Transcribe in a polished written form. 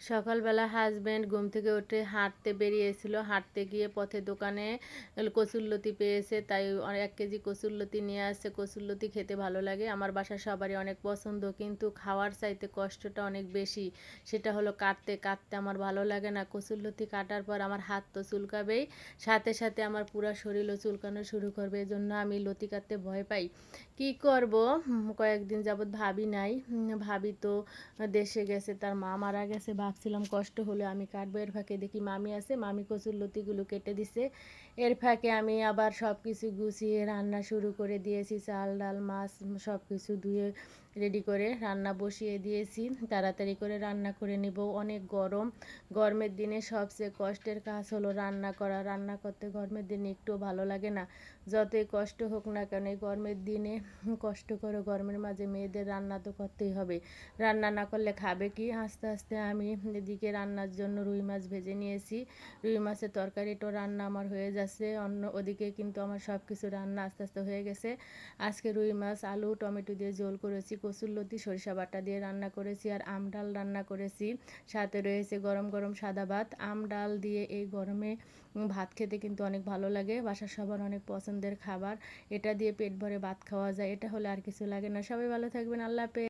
সকালবেলা হাজবেন্ড ঘুম থেকে উঠে হাঁটতে বেরিয়েছিল। হাঁটতে গিয়ে পথে দোকানে কচুরলতি পেয়েছে, তাই 1 কেজি কচুরলতি নিয়ে আসছে। কচুরলতি খেতে ভালো লাগে, আমার বাসার সবারই অনেক পছন্দ, কিন্তু খাওয়ার চাইতে কষ্টটা অনেক বেশি। সেটা হলো কাটতে কাটতে আমার ভালো লাগে না। কচুরলতি কাটার পর আমার হাত তো চুলকাবেই, সাথে সাথে আমার পুরো শরীরও চুলকানো শুরু করবে। এজন্য আমি লতি কাটতে ভয় পাই। কি করব, কয়েকদিন যাবৎ ভাবি নাই। ভাবি তো দেশে গেছে, তার মা মারা গেছে। ভাবছিলাম কষ্ট হলে আমি কাটবো, এর ফাঁকে দেখি মামি আছে, মামি কচুর লতিগুলো কেটে দিছে। এর ফাঁকে আমি আবার সব কিছু গুছিয়ে রান্না শুরু করে দিয়েছি। চাল ডাল মাছ সব কিছু ধুয়ে রেডি করে রান্না বসিয়ে দিয়েছি। তাড়াতাড়ি করে রান্না করে নিব। অনেক গরম, গরমের দিনে সবচেয়ে কষ্টের কাজ হলো রান্না করা। রান্না করতে গরমের দিনে একটু ভালো লাগে না, যতই কষ্ট হোক না কেন। এই গরমের দিনে কষ্ট করে গরমের মাঝে মেয়েদের রান্না তো করতেই হবে। রান্না না করলে খাবে কি? আস্তে আস্তে আমি এদিকে রান্নার জন্য রুই মাছ ভেজে নিয়েছি। রুই মাছের তরকারিটাও রান্না আমার হয়ে যাচ্ছে। ওদিকে কিন্তু আমার সব কিছু রান্না আস্তে আস্তে হয়ে গেছে। আজকে রুই মাছ আলু টমেটো দিয়ে ঝোল করেছি, কচুরলতি সরিষা বাটা দিয়ে রান্না করেছি, আর আম ডাল রান্না করেছি। সাথে রয়েছে গরম গরম সাদা ভাত। আম ডাল দিয়ে এই গরমে ভাত খেতে কিন্তু অনেক ভালো লাগে, বাসার সবার অনেক পছন্দের খাবার। এটা দিয়ে পেট ভরে ভাত খাওয়া যায়, এটা হলে আর কিছু লাগে না। সবাই ভালো থাকবেন, আল্লাহ হাফেজ।